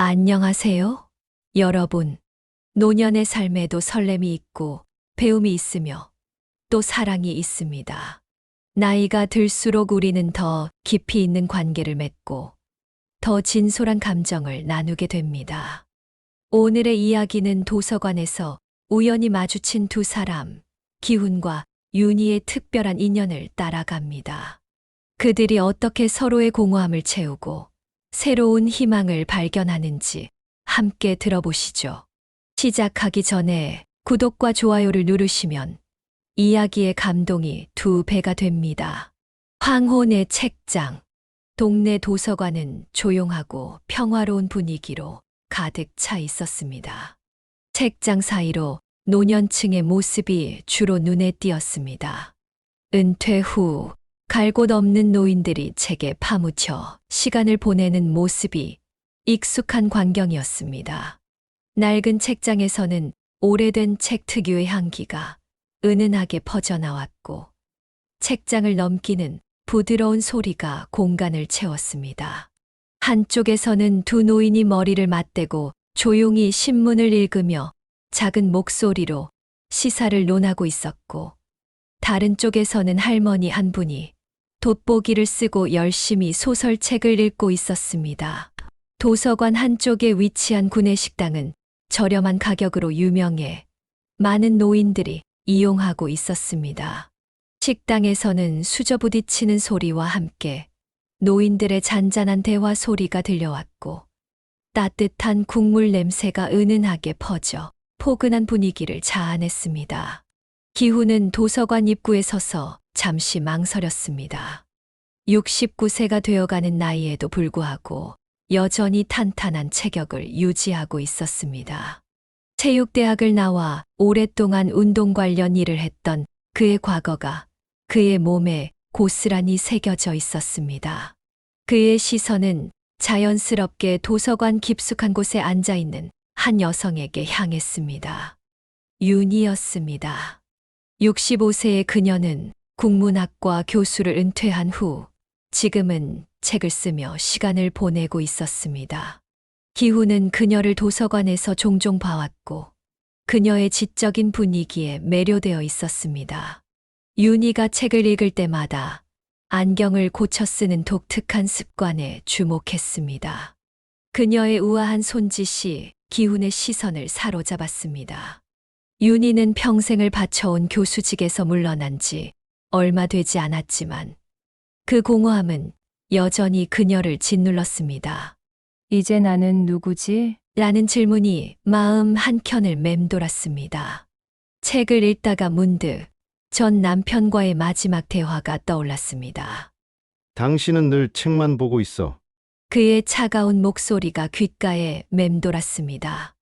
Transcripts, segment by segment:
안녕하세요, 여러분. 노년의 삶에도 설렘이 있고 배움이 있으며 또 사랑이 있습니다. 나이가 들수록 우리는 더 깊이 있는 관계를 맺고 더 진솔한 감정을 나누게 됩니다. 오늘의 이야기는 도서관에서 우연히 마주친 두 사람, 기훈과 윤희의 특별한 인연을 따라갑니다. 그들이 어떻게 서로의 공허함을 채우고 새로운 희망을 발견하는지 함께 들어보시죠. 시작하기 전에 구독과 좋아요를 누르시면 이야기의 감동이 두 배가 됩니다. 황혼의 책장. 동네 도서관은 조용하고 평화로운 분위기로 가득 차 있었습니다. 책장 사이로 노년층의 모습이 주로 눈에 띄었습니다. 은퇴 후 갈 곳 없는 노인들이 책에 파묻혀 시간을 보내는 모습이 익숙한 광경이었습니다. 낡은 책장에서는 오래된 책 특유의 향기가 은은하게 퍼져나왔고 책장을 넘기는 부드러운 소리가 공간을 채웠습니다. 한쪽에서는 두 노인이 머리를 맞대고 조용히 신문을 읽으며 작은 목소리로 시사를 논하고 있었고, 다른 쪽에서는 할머니 한 분이 돋보기를 쓰고 열심히 소설책을 읽고 있었습니다. 도서관 한쪽에 위치한 구내식당은 저렴한 가격으로 유명해 많은 노인들이 이용하고 있었습니다. 식당에서는 수저부딪히는 소리와 함께 노인들의 잔잔한 대화 소리가 들려왔고, 따뜻한 국물 냄새가 은은하게 퍼져 포근한 분위기를 자아냈습니다. 기훈은 도서관 입구에 서서 잠시 망설였습니다. 69세가 되어가는 나이에도 불구하고 여전히 탄탄한 체격을 유지하고 있었습니다. 체육대학을 나와 오랫동안 운동 관련 일을 했던 그의 과거가 그의 몸에 고스란히 새겨져 있었습니다. 그의 시선은 자연스럽게 도서관 깊숙한 곳에 앉아 있는 한 여성에게 향했습니다. 윤희였습니다. 65세의 그녀는 국문학과 교수를 은퇴한 후 지금은 책을 쓰며 시간을 보내고 있었습니다. 기훈은 그녀를 도서관에서 종종 봐왔고 그녀의 지적인 분위기에 매료되어 있었습니다. 윤희가 책을 읽을 때마다 안경을 고쳐 쓰는 독특한 습관에 주목했습니다. 그녀의 우아한 손짓이 기훈의 시선을 사로잡았습니다. 윤희는 평생을 바쳐온 교수직에서 물러난 지 얼마 되지 않았지만 그 공허함은 여전히 그녀를 짓눌렀습니다. 이제 나는 누구지? 라는 질문이 마음 한켠을 맴돌았습니다. 책을 읽다가 문득 전 남편과의 마지막 대화가 떠올랐습니다. 당신은 늘 책만 보고 있어. 그의 차가운 목소리가 귓가에 맴돌았습니다.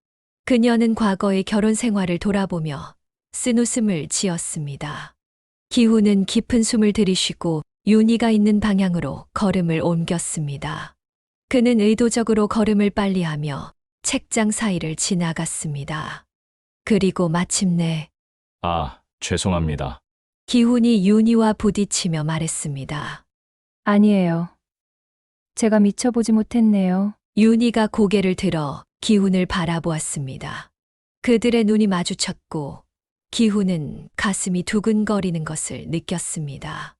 그녀는 과거의 결혼 생활을 돌아보며 쓴웃음을 지었습니다. 기훈은 깊은 숨을 들이쉬고 윤희가 있는 방향으로 걸음을 옮겼습니다. 그는 의도적으로 걸음을 빨리하며 책장 사이를 지나갔습니다. 그리고 마침내 죄송합니다. 기훈이 윤희와 부딪히며 말했습니다. 아니에요. 제가 미쳐보지 못했네요. 윤희가 고개를 들어 기훈을 바라보았습니다. 그들의 눈이 마주쳤고 기훈은 가슴이 두근거리는 것을 느꼈습니다.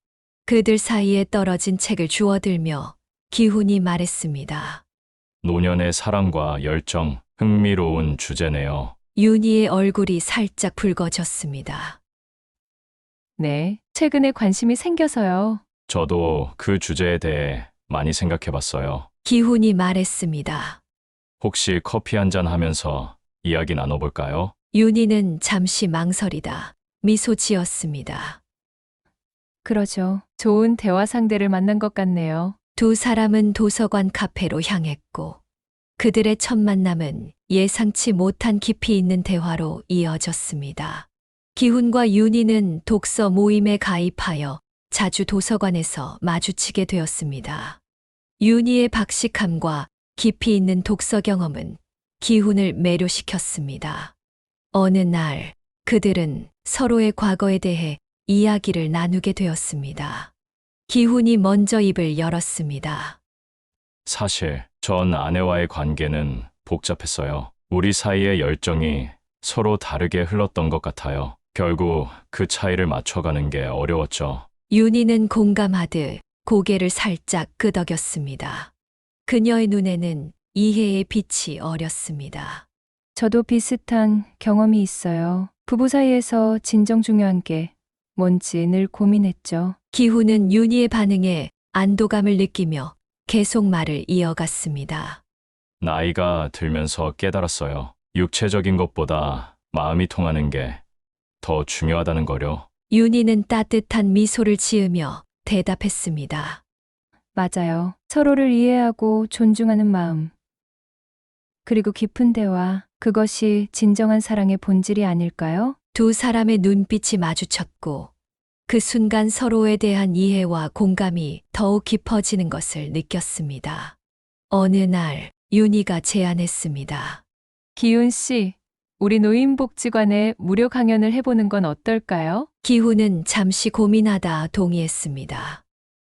그들 사이에 떨어진 책을 주워들며 기훈이 말했습니다. 노년의 사랑과 열정, 흥미로운 주제네요. 윤희의 얼굴이 살짝 붉어졌습니다. 네, 최근에 관심이 생겨서요. 저도 그 주제에 대해 많이 생각해 봤어요. 기훈이 말했습니다. 혹시 커피 한잔 하면서 이야기 나눠볼까요? 윤희는 잠시 망설이다 미소 지었습니다. 그러죠. 좋은 대화 상대를 만난 것 같네요. 두 사람은 도서관 카페로 향했고 그들의 첫 만남은 예상치 못한 깊이 있는 대화로 이어졌습니다. 기훈과 윤희는 독서 모임에 가입하여 자주 도서관에서 마주치게 되었습니다. 윤희의 박식함과 깊이 있는 독서 경험은 기훈을 매료시켰습니다. 어느 날 그들은 서로의 과거에 대해 이야기를 나누게 되었습니다. 기훈이 먼저 입을 열었습니다. 사실 전 아내와의 관계는 복잡했어요. 우리 사이의 열정이 서로 다르게 흘렀던 것 같아요. 결국 그 차이를 맞춰가는 게 어려웠죠. 윤희는 공감하듯 고개를 살짝 끄덕였습니다. 그녀의 눈에는 이해의 빛이 어렸습니다. 저도 비슷한 경험이 있어요. 부부 사이에서 진정 중요한 게 뭔지 늘 고민했죠. 기훈은 윤희의 반응에 안도감을 느끼며 계속 말을 이어갔습니다. 나이가 들면서 깨달았어요. 육체적인 것보다 마음이 통하는 게 더 중요하다는 거요. 윤희는 따뜻한 미소를 지으며 대답했습니다. 맞아요. 서로를 이해하고 존중하는 마음. 그리고 깊은 대화, 그것이 진정한 사랑의 본질이 아닐까요? 두 사람의 눈빛이 마주쳤고 그 순간 서로에 대한 이해와 공감이 더욱 깊어지는 것을 느꼈습니다. 어느 날 윤희가 제안했습니다. 기훈 씨, 우리 노인복지관에 무료 강연을 해보는 건 어떨까요? 기훈은 잠시 고민하다 동의했습니다.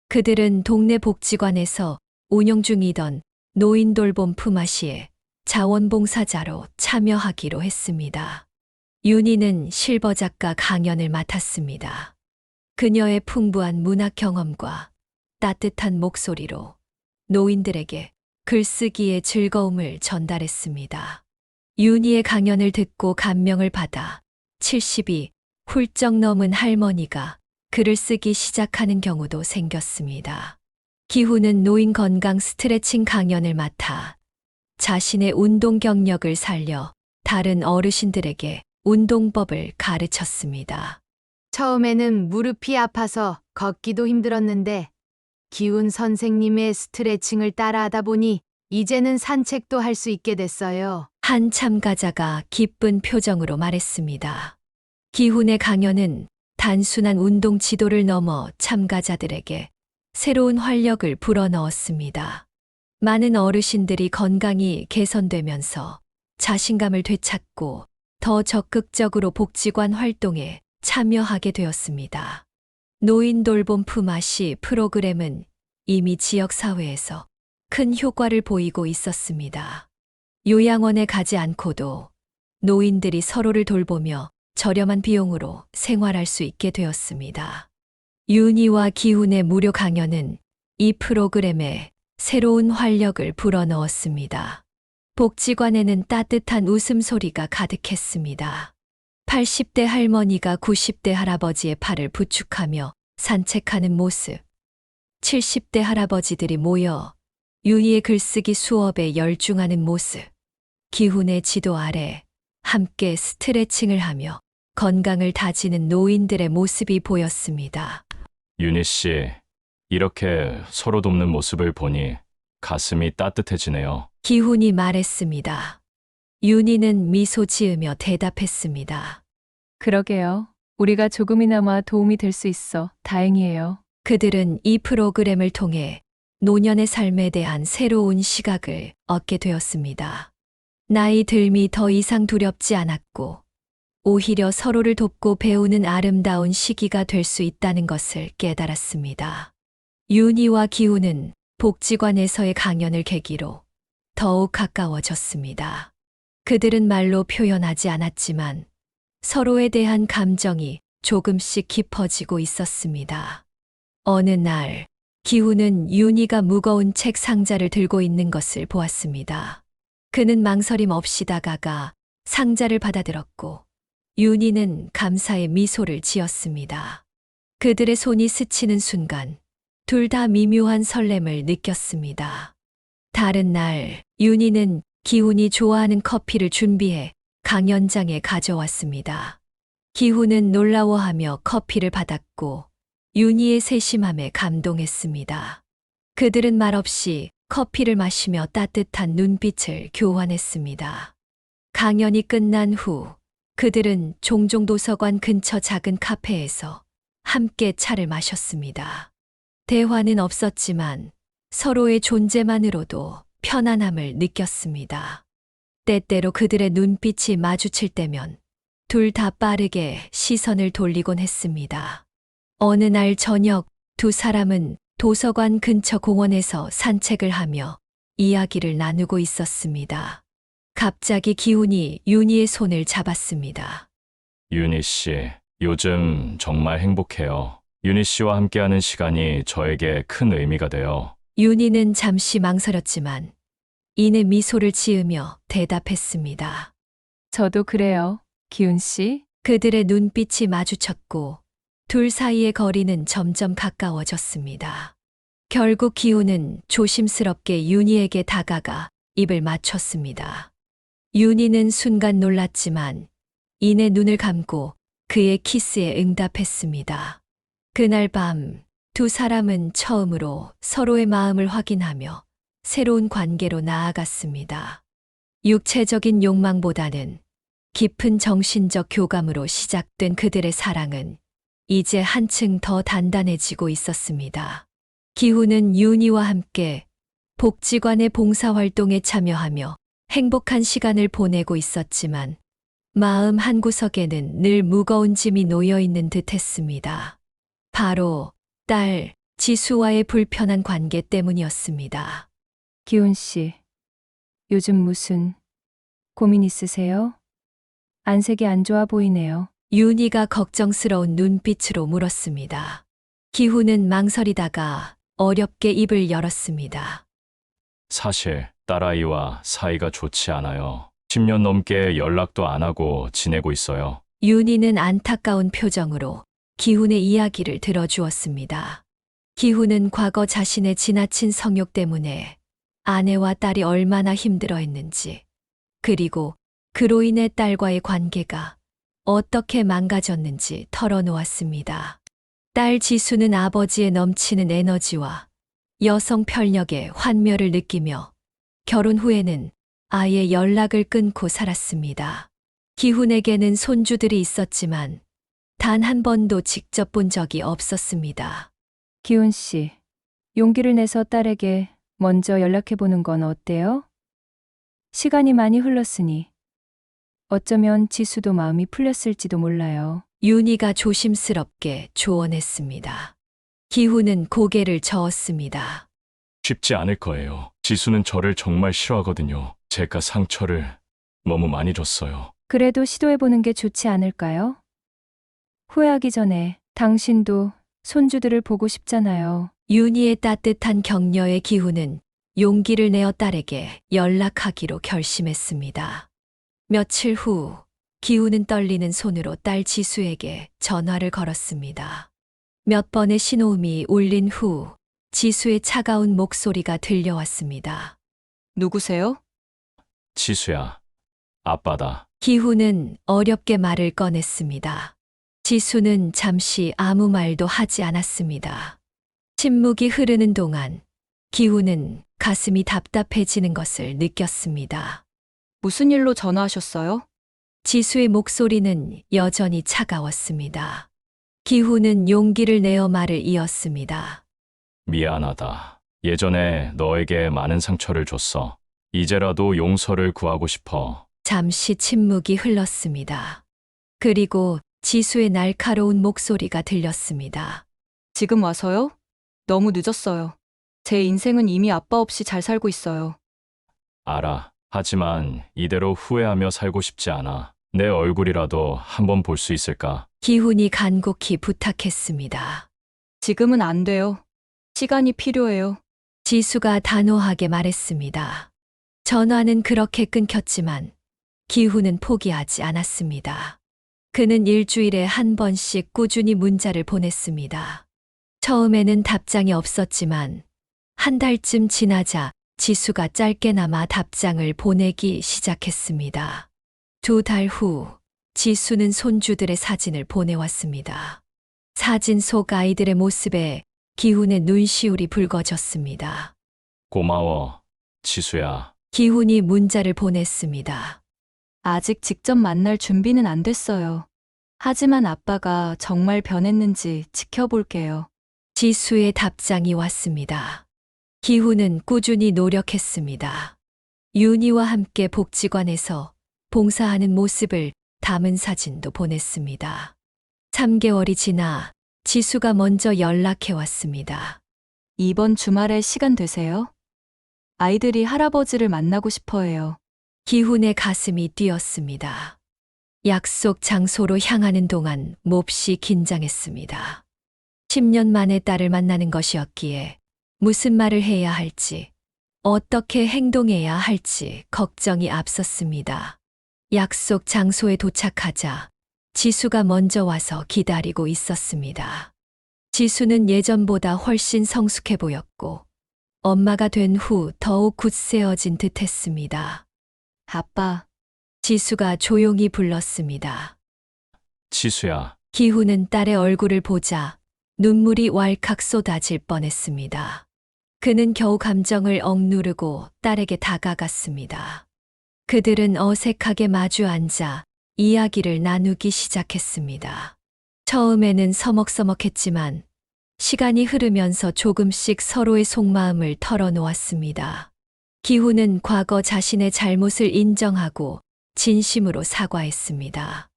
그들은 동네 복지관에서 운영 중이던 노인 돌봄 품앗이에 자원봉사자로 참여하기로 했습니다. 윤희는 실버 작가 강연을 맡았습니다. 그녀의 풍부한 문학 경험과 따뜻한 목소리로 노인들에게 글쓰기의 즐거움을 전달했습니다. 윤희의 강연을 듣고 감명을 받아 70이 훌쩍 넘은 할머니가 글을 쓰기 시작하는 경우도 생겼습니다. 기훈은 노인 건강 스트레칭 강연을 맡아 자신의 운동 경력을 살려 다른 어르신들에게 운동법을 가르쳤습니다. 처음에는 무릎이 아파서 걷기도 힘들었는데 기훈 선생님의 스트레칭을 따라하다 보니 이제는 산책도 할 수 있게 됐어요. 한 참가자가 기쁜 표정으로 말했습니다. 기훈의 강연은 단순한 운동 지도를 넘어 참가자들에게 새로운 활력을 불어넣었습니다. 많은 어르신들이 건강이 개선되면서 자신감을 되찾고 더 적극적으로 복지관 활동에 참여하게 되었습니다. 노인 돌봄 품앗이 프로그램은 이미 지역사회에서 큰 효과를 보이고 있었습니다. 요양원에 가지 않고도 노인들이 서로를 돌보며 저렴한 비용으로 생활할 수 있게 되었습니다. 윤희와 기훈의 무료 강연은 이 프로그램에 새로운 활력을 불어넣었습니다. 복지관에는 따뜻한 웃음소리가 가득했습니다. 80대 할머니가 90대 할아버지의 팔을 부축하며 산책하는 모습, 70대 할아버지들이 모여 윤희의 글쓰기 수업에 열중하는 모습, 기훈의 지도 아래 함께 스트레칭을 하며 건강을 다지는 노인들의 모습이 보였습니다. 윤희 씨, 이렇게 서로 돕는 모습을 보니 가슴이 따뜻해지네요. 기훈이 말했습니다. 윤희는 미소 지으며 대답했습니다. 그러게요. 우리가 조금이나마 도움이 될 수 있어 다행이에요. 그들은 이 프로그램을 통해 노년의 삶에 대한 새로운 시각을 얻게 되었습니다. 나이 듦이 더 이상 두렵지 않았고, 오히려 서로를 돕고 배우는 아름다운 시기가 될 수 있다는 것을 깨달았습니다. 윤희와 기훈은 복지관에서의 강연을 계기로 더욱 가까워졌습니다. 그들은 말로 표현하지 않았지만 서로에 대한 감정이 조금씩 깊어지고 있었습니다. 어느 날, 기훈은 윤희가 무거운 책 상자를 들고 있는 것을 보았습니다. 그는 망설임 없이 다가가 상자를 받아들었고, 윤희는 감사의 미소를 지었습니다. 그들의 손이 스치는 순간, 둘 다 미묘한 설렘을 느꼈습니다. 다른 날, 윤희는 기훈이 좋아하는 커피를 준비해 강연장에 가져왔습니다. 기훈은 놀라워하며 커피를 받았고, 윤희의 세심함에 감동했습니다. 그들은 말없이 커피를 마시며 따뜻한 눈빛을 교환했습니다. 강연이 끝난 후 그들은 종종 도서관 근처 작은 카페에서 함께 차를 마셨습니다. 대화는 없었지만 서로의 존재만으로도 편안함을 느꼈습니다. 때때로 그들의 눈빛이 마주칠 때면 둘 다 빠르게 시선을 돌리곤 했습니다. 어느 날 저녁 두 사람은 도서관 근처 공원에서 산책을 하며 이야기를 나누고 있었습니다. 갑자기 기훈이 윤희의 손을 잡았습니다. 윤희 씨, 요즘 정말 행복해요. 윤희 씨와 함께하는 시간이 저에게 큰 의미가 돼요. 윤희는 잠시 망설였지만 이내 미소를 지으며 대답했습니다. 저도 그래요. 기훈 씨. 그들의 눈빛이 마주쳤고 둘 사이의 거리는 점점 가까워졌습니다. 결국 기훈은 조심스럽게 윤희에게 다가가 입을 맞췄습니다. 윤희는 순간 놀랐지만 이내 눈을 감고 그의 키스에 응답했습니다. 그날 밤 두 사람은 처음으로 서로의 마음을 확인하며 새로운 관계로 나아갔습니다. 육체적인 욕망보다는 깊은 정신적 교감으로 시작된 그들의 사랑은 이제 한층 더 단단해지고 있었습니다. 기훈은 윤희와 함께 복지관의 봉사활동에 참여하며 행복한 시간을 보내고 있었지만 마음 한구석에는 늘 무거운 짐이 놓여 있는 듯 했습니다. 바로 딸 지수와의 불편한 관계 때문이었습니다. 기훈 씨. 요즘 무슨 고민 있으세요? 안색이 안 좋아 보이네요. 윤희가 걱정스러운 눈빛으로 물었습니다. 기훈은 망설이다가 어렵게 입을 열었습니다. 사실 딸아이와 사이가 좋지 않아요. 10년 넘게 연락도 안 하고 지내고 있어요. 윤희는 안타까운 표정으로 기훈의 이야기를 들어주었습니다. 기훈은 과거 자신의 지나친 성욕 때문에 아내와 딸이 얼마나 힘들어했는지, 그리고 그로 인해 딸과의 관계가 어떻게 망가졌는지 털어놓았습니다. 딸 지수는 아버지의 넘치는 에너지와 여성 편력에 환멸을 느끼며 결혼 후에는 아예 연락을 끊고 살았습니다. 기훈에게는 손주들이 있었지만 단 한 번도 직접 본 적이 없었습니다. 기훈 씨. 용기를 내서 딸에게 먼저 연락해 보는 건 어때요? 시간이 많이 흘렀으니 어쩌면 지수도 마음이 풀렸을지도 몰라요. 윤희가 조심스럽게 조언했습니다. 기훈은 고개를 저었습니다. 쉽지 않을 거예요. 지수는 저를 정말 싫어하거든요. 제가 상처를 너무 많이 줬어요. 그래도 시도해 보는 게 좋지 않을까요? 후회하기 전에 당신도 손주들을 보고 싶잖아요. 윤희의 따뜻한 격려에 기훈은 용기를 내어 딸에게 연락하기로 결심했습니다. 며칠 후 기훈은 떨리는 손으로 딸 지수에게 전화를 걸었습니다. 몇 번의 신호음이 울린 후 지수의 차가운 목소리가 들려왔습니다. 누구세요? 지수야, 아빠다. 기훈은 어렵게 말을 꺼냈습니다. 지수는 잠시 아무 말도 하지 않았습니다. 침묵이 흐르는 동안 기훈은 가슴이 답답해지는 것을 느꼈습니다. 무슨 일로 전화하셨어요? 지수의 목소리는 여전히 차가웠습니다. 기훈은 용기를 내어 말을 이었습니다. 미안하다. 예전에 너에게 많은 상처를 줬어. 이제라도 용서를 구하고 싶어. 잠시 침묵이 흘렀습니다. 그리고 지수의 날카로운 목소리가 들렸습니다. 지금 와서요? 너무 늦었어요. 제 인생은 이미 아빠 없이 잘 살고 있어요. 알아. 하지만 이대로 후회하며 살고 싶지 않아. 내 얼굴이라도 한번 볼 수 있을까? 기훈이 간곡히 부탁했습니다. 지금은 안 돼요. 시간이 필요해요. 지수가 단호하게 말했습니다. 전화는 그렇게 끊겼지만 기훈은 포기하지 않았습니다. 그는 일주일에 한 번씩 꾸준히 문자를 보냈습니다. 처음에는 답장이 없었지만 한 달쯤 지나자 지수가 짧게나마 답장을 보내기 시작했습니다. 2달 후 지수는 손주들의 사진을 보내왔습니다. 사진 속 아이들의 모습에 기훈의 눈시울이 붉어졌습니다. 고마워, 지수야. 기훈이 문자를 보냈습니다. 아직 직접 만날 준비는 안 됐어요. 하지만 아빠가 정말 변했는지 지켜볼게요. 지수의 답장이 왔습니다. 기훈은 꾸준히 노력했습니다. 윤희와 함께 복지관에서 봉사하는 모습을 담은 사진도 보냈습니다. 3개월이 지나 지수가 먼저 연락해 왔습니다. 이번 주말에 시간 되세요? 아이들이 할아버지를 만나고 싶어 해요. 기훈의 가슴이 뛰었습니다. 약속 장소로 향하는 동안 몹시 긴장했습니다. 10년 만에 딸을 만나는 것이었기에 무슨 말을 해야 할지, 어떻게 행동해야 할지 걱정이 앞섰습니다. 약속 장소에 도착하자 지수가 먼저 와서 기다리고 있었습니다. 지수는 예전보다 훨씬 성숙해 보였고 엄마가 된 후 더욱 굳세어진 듯 했습니다. 아빠. 지수가 조용히 불렀습니다. 지수야, 기훈은 딸의 얼굴을 보자 눈물이 왈칵 쏟아질 뻔했습니다. 그는 겨우 감정을 억누르고 딸에게 다가갔습니다. 그들은 어색하게 마주 앉아 이야기를 나누기 시작했습니다. 처음에는 서먹서먹했지만 시간이 흐르면서 조금씩 서로의 속마음을 털어놓았습니다. 기훈은 과거 자신의 잘못을 인정하고 진심으로 사과했습니다.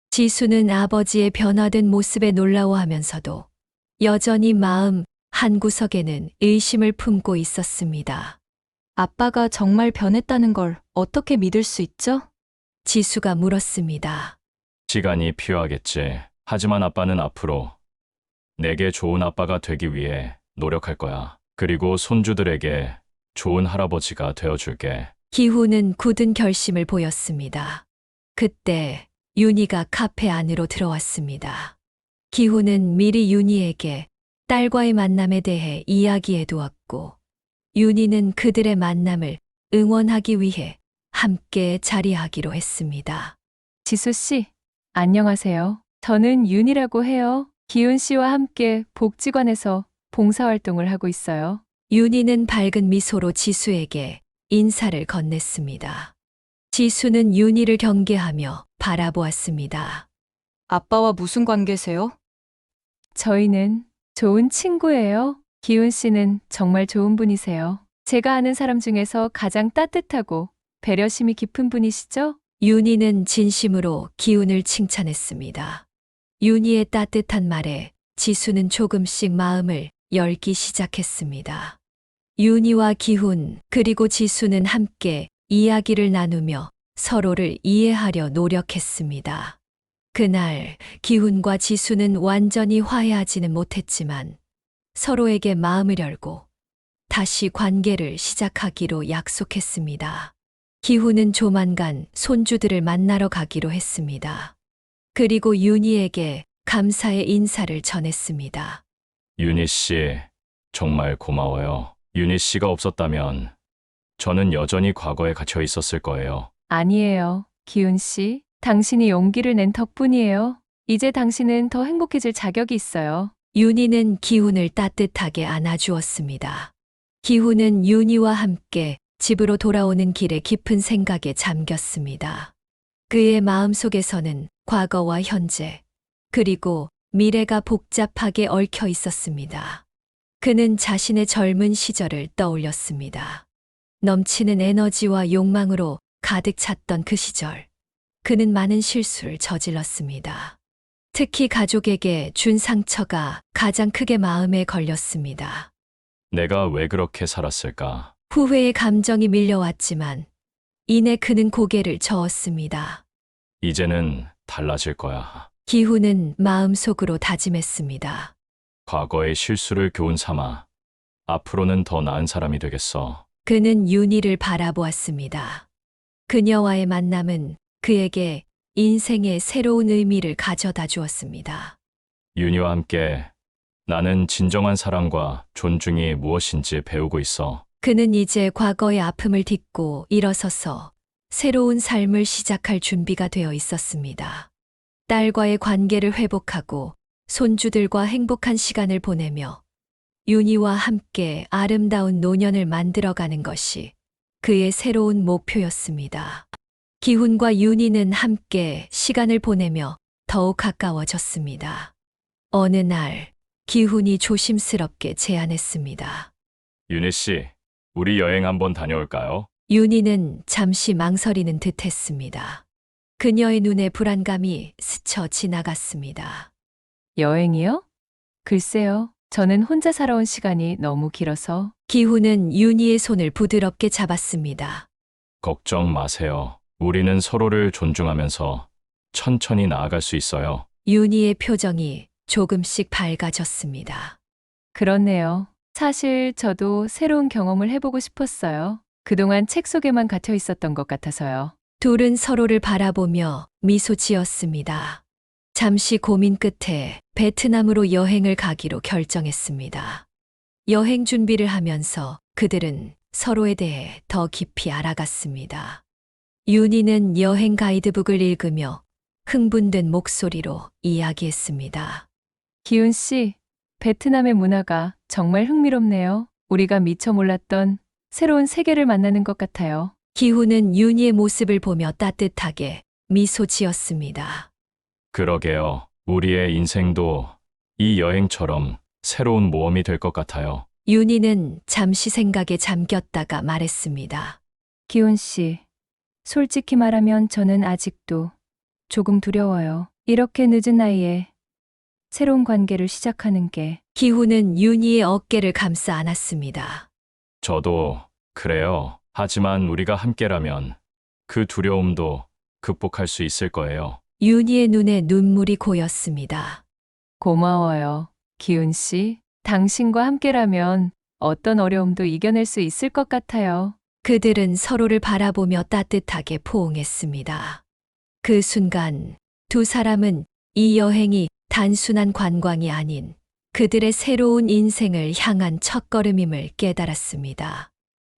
지수는 아버지의 변화된 모습에 놀라워하면서도 여전히 마음 한구석에는 의심을 품고 있었습니다. 아빠가 정말 변했다는 걸 어떻게 믿을 수 있죠? 지수가 물었습니다. 시간이 필요하겠지. 하지만 아빠는 앞으로 내게 좋은 아빠가 되기 위해 노력할 거야. 그리고 손주들에게 좋은 할아버지가 되어줄게. 기훈은 굳은 결심을 보였습니다. 그때 윤희가 카페 안으로 들어왔습니다. 기훈은 미리 윤희에게 딸과의 만남에 대해 이야기해 두었고 윤희는 그들의 만남을 응원하기 위해 함께 자리하기로 했습니다. 지수 씨, 안녕하세요. 저는 윤이라고 해요. 기훈 씨와 함께 복지관에서 봉사활동을 하고 있어요. 윤희는 밝은 미소로 지수에게 인사를 건넸습니다. 지수는 윤희를 경계하며 바라보았습니다. 아빠와 무슨 관계세요? 저희는 좋은 친구예요. 기훈 씨는 정말 좋은 분이세요. 제가 아는 사람 중에서 가장 따뜻하고 배려심이 깊은 분이시죠? 윤희는 진심으로 기훈을 칭찬했습니다. 윤희의 따뜻한 말에 지수는 조금씩 마음을 열기 시작했습니다. 윤희와 기훈 그리고 지수는 함께 이야기를 나누며 서로를 이해하려 노력했습니다. 그날 기훈과 지수는 완전히 화해하지는 못했지만 서로에게 마음을 열고 다시 관계를 시작하기로 약속했습니다. 기훈은 조만간 손주들을 만나러 가기로 했습니다. 그리고 윤희에게 감사의 인사를 전했습니다. 윤희 씨, 정말 고마워요. 윤희 씨가 없었다면 저는 여전히 과거에 갇혀 있었을 거예요. 아니에요. 기훈 씨, 당신이 용기를 낸 덕분이에요. 이제 당신은 더 행복해질 자격이 있어요. 윤희는 기훈을 따뜻하게 안아주었습니다. 기훈은 윤희와 함께 집으로 돌아오는 길에 깊은 생각에 잠겼습니다. 그의 마음속에서는 과거와 현재, 그리고 미래가 복잡하게 얽혀 있었습니다. 그는 자신의 젊은 시절을 떠올렸습니다. 넘치는 에너지와 욕망으로 가득 찼던 그 시절, 그는 많은 실수를 저질렀습니다. 특히 가족에게 준 상처가 가장 크게 마음에 걸렸습니다. 내가 왜 그렇게 살았을까? 후회의 감정이 밀려왔지만 이내 그는 고개를 저었습니다. 이제는 달라질 거야. 기훈은 마음속으로 다짐했습니다. 과거의 실수를 교훈 삼아 앞으로는 더 나은 사람이 되겠어. 그는 윤희를 바라보았습니다. 그녀와의 만남은 그에게 인생의 새로운 의미를 가져다 주었습니다. 윤희와 함께 나는 진정한 사랑과 존중이 무엇인지 배우고 있어. 그는 이제 과거의 아픔을 딛고 일어서서 새로운 삶을 시작할 준비가 되어 있었습니다. 딸과의 관계를 회복하고 손주들과 행복한 시간을 보내며 윤희와 함께 아름다운 노년을 만들어가는 것이 그의 새로운 목표였습니다. 기훈과 윤희는 함께 시간을 보내며 더욱 가까워졌습니다. 어느 날 기훈이 조심스럽게 제안했습니다. 윤희 씨, 우리 여행 한번 다녀올까요? 윤희는 잠시 망설이는 듯 했습니다. 그녀의 눈에 불안감이 스쳐 지나갔습니다. 여행이요? 글쎄요. 저는 혼자 살아온 시간이 너무 길어서. 기훈은 윤희의 손을 부드럽게 잡았습니다. 걱정 마세요. 우리는 서로를 존중하면서 천천히 나아갈 수 있어요. 윤희의 표정이 조금씩 밝아졌습니다. 그렇네요. 사실 저도 새로운 경험을 해보고 싶었어요. 그동안 책 속에만 갇혀 있었던 것 같아서요. 둘은 서로를 바라보며 미소 지었습니다. 잠시 고민 끝에 베트남으로 여행을 가기로 결정했습니다. 여행 준비를 하면서 그들은 서로에 대해 더 깊이 알아갔습니다. 윤희는 여행 가이드북을 읽으며 흥분된 목소리로 이야기했습니다. 기훈 씨, 베트남의 문화가 정말 흥미롭네요. 우리가 미처 몰랐던 새로운 세계를 만나는 것 같아요. 기훈은 윤희의 모습을 보며 따뜻하게 미소 지었습니다. 그러게요. 우리의 인생도 이 여행처럼 새로운 모험이 될 것 같아요. 윤희는 잠시 생각에 잠겼다가 말했습니다. 기훈 씨, 솔직히 말하면 저는 아직도 조금 두려워요. 이렇게 늦은 나이에 새로운 관계를 시작하는 게 기훈은 윤희의 어깨를 감싸 안았습니다. 저도 그래요. 하지만 우리가 함께라면 그 두려움도 극복할 수 있을 거예요. 윤희의 눈에 눈물이 고였습니다. 고마워요. 기훈 씨, 당신과 함께라면 어떤 어려움도 이겨낼 수 있을 것 같아요. 그들은 서로를 바라보며 따뜻하게 포옹했습니다. 그 순간 두 사람은 이 여행이 단순한 관광이 아닌 그들의 새로운 인생을 향한 첫걸음임을 깨달았습니다.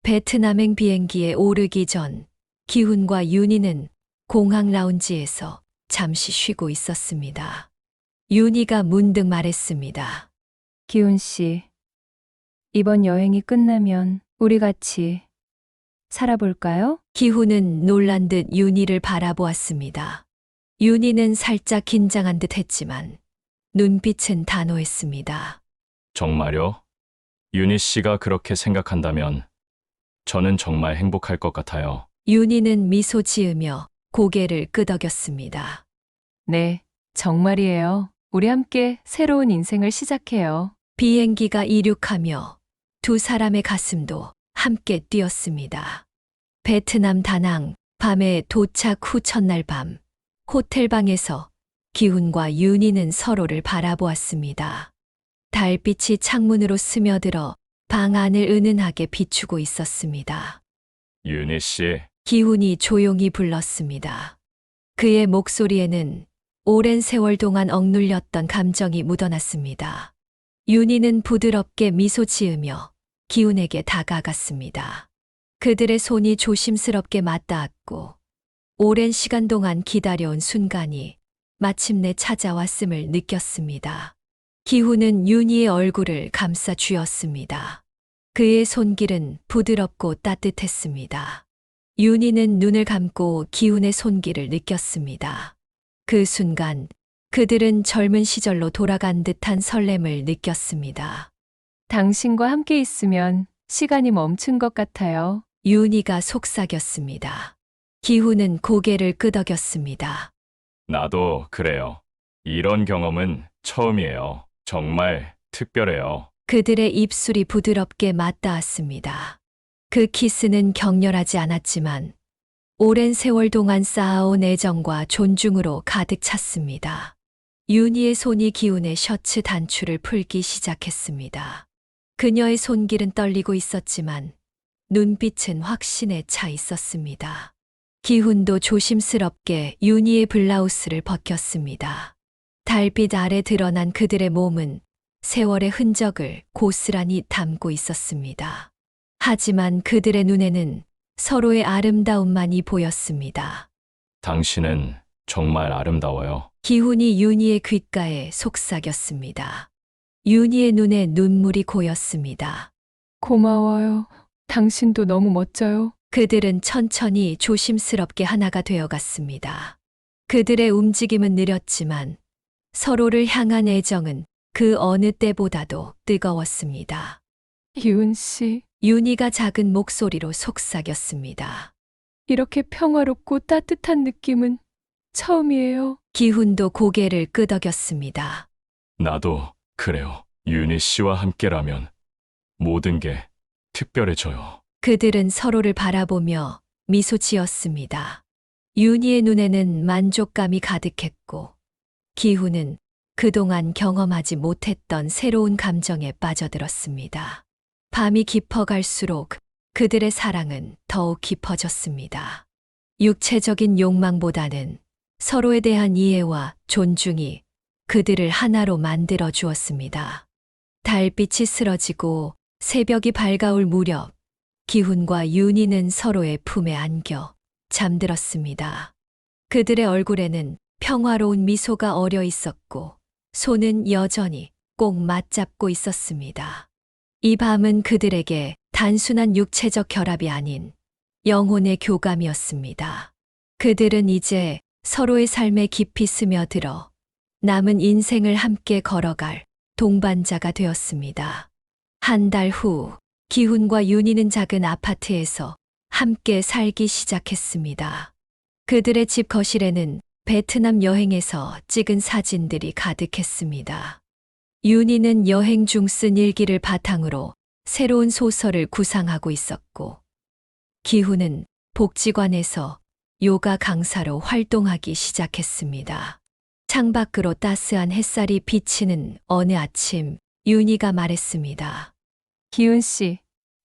베트남행 비행기에 오르기 전 기훈과 윤희는 공항 라운지에서 잠시 쉬고 있었습니다. 윤희가 문득 말했습니다. 기훈 씨, 이번 여행이 끝나면 우리 같이 살아볼까요? 기훈은 놀란 듯 윤희를 바라보았습니다. 윤희는 살짝 긴장한 듯 했지만 눈빛은 단호했습니다. 정말요? 윤희 씨가 그렇게 생각한다면 저는 정말 행복할 것 같아요. 윤희는 미소 지으며 고개를 끄덕였습니다. 네, 정말이에요. 우리 함께 새로운 인생을 시작해요. 비행기가 이륙하며 두 사람의 가슴도 함께 뛰었습니다. 베트남 다낭, 밤에 도착 후 첫날 밤, 호텔방에서 기훈과 윤희는 서로를 바라보았습니다. 달빛이 창문으로 스며들어 방 안을 은은하게 비추고 있었습니다. 윤희 씨, 기훈이 조용히 불렀습니다. 그의 목소리에는 오랜 세월 동안 억눌렸던 감정이 묻어났습니다. 윤희는 부드럽게 미소 지으며 기훈에게 다가갔습니다. 그들의 손이 조심스럽게 맞닿았고 오랜 시간 동안 기다려온 순간이 마침내 찾아왔음을 느꼈습니다. 기훈은 윤희의 얼굴을 감싸 쥐었습니다. 그의 손길은 부드럽고 따뜻했습니다. 윤희는 눈을 감고 기훈의 손길을 느꼈습니다. 그 순간 그들은 젊은 시절로 돌아간 듯한 설렘을 느꼈습니다. 당신과 함께 있으면 시간이 멈춘 것 같아요. 윤희가 속삭였습니다. 기훈은 고개를 끄덕였습니다. 나도 그래요. 이런 경험은 처음이에요. 정말 특별해요. 그들의 입술이 부드럽게 맞닿았습니다. 그 키스는 격렬하지 않았지만 오랜 세월 동안 쌓아온 애정과 존중으로 가득 찼습니다. 윤희의 손이 기훈의 셔츠 단추를 풀기 시작했습니다. 그녀의 손길은 떨리고 있었지만 눈빛은 확신에 차 있었습니다. 기훈도 조심스럽게 윤희의 블라우스를 벗겼습니다. 달빛 아래 드러난 그들의 몸은 세월의 흔적을 고스란히 담고 있었습니다. 하지만 그들의 눈에는 서로의 아름다움만이 보였습니다. 당신은 정말 아름다워요. 기훈이 윤희의 귓가에 속삭였습니다. 윤희의 눈에 눈물이 고였습니다. 고마워요. 당신도 너무 멋져요. 그들은 천천히 조심스럽게 하나가 되어갔습니다. 그들의 움직임은 느렸지만 서로를 향한 애정은 그 어느 때보다도 뜨거웠습니다. 기훈 씨, 윤희가 작은 목소리로 속삭였습니다. 이렇게 평화롭고 따뜻한 느낌은 처음이에요. 기훈도 고개를 끄덕였습니다. 나도 그래요. 윤희 씨와 함께라면 모든 게 특별해져요. 그들은 서로를 바라보며 미소 지었습니다. 윤희의 눈에는 만족감이 가득했고, 기훈은 그동안 경험하지 못했던 새로운 감정에 빠져들었습니다. 밤이 깊어갈수록 그들의 사랑은 더욱 깊어졌습니다. 육체적인 욕망보다는 서로에 대한 이해와 존중이 그들을 하나로 만들어 주었습니다. 달빛이 쓰러지고 새벽이 밝아올 무렵, 기훈과 윤희는 서로의 품에 안겨 잠들었습니다. 그들의 얼굴에는 평화로운 미소가 어려 있었고, 손은 여전히 꼭 맞잡고 있었습니다. 이 밤은 그들에게 단순한 육체적 결합이 아닌 영혼의 교감이었습니다. 그들은 이제 서로의 삶에 깊이 스며들어 남은 인생을 함께 걸어갈 동반자가 되었습니다. 한 달 후, 기훈과 윤희는 작은 아파트에서 함께 살기 시작했습니다. 그들의 집 거실에는 베트남 여행에서 찍은 사진들이 가득했습니다. 윤희는 여행 중 쓴 일기를 바탕으로 새로운 소설을 구상하고 있었고, 기훈은 복지관에서 요가 강사로 활동하기 시작했습니다. 창밖으로 따스한 햇살이 비치는 어느 아침, 윤희가 말했습니다. 기훈 씨,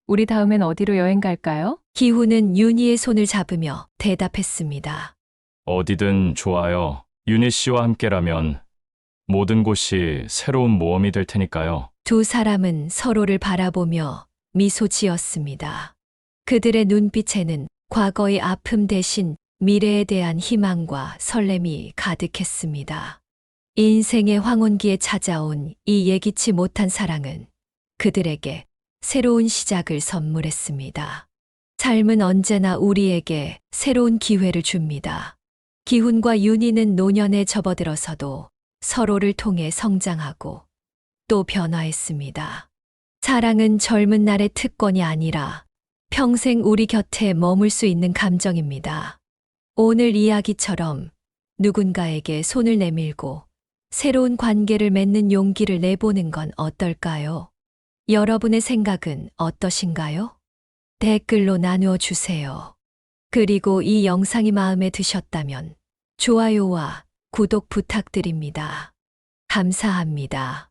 우리 다음엔 어디로 여행 갈까요? 기훈은 윤희의 손을 잡으며 대답했습니다. 어디든 좋아요. 윤희 씨와 함께라면 모든 곳이 새로운 모험이 될 테니까요. 두 사람은 서로를 바라보며 미소 지었습니다. 그들의 눈빛에는 과거의 아픔 대신 미래에 대한 희망과 설렘이 가득했습니다. 인생의 황혼기에 찾아온 이 예기치 못한 사랑은 그들에게 새로운 시작을 선물했습니다. 삶은 언제나 우리에게 새로운 기회를 줍니다. 기훈과 윤희는 노년에 접어들어서도 서로를 통해 성장하고 또 변화했습니다. 사랑은 젊은 날의 특권이 아니라 평생 우리 곁에 머물 수 있는 감정입니다. 오늘 이야기처럼 누군가에게 손을 내밀고 새로운 관계를 맺는 용기를 내보는 건 어떨까요? 여러분의 생각은 어떠신가요? 댓글로 나누어 주세요. 그리고 이 영상이 마음에 드셨다면 좋아요와 구독 부탁드립니다. 감사합니다.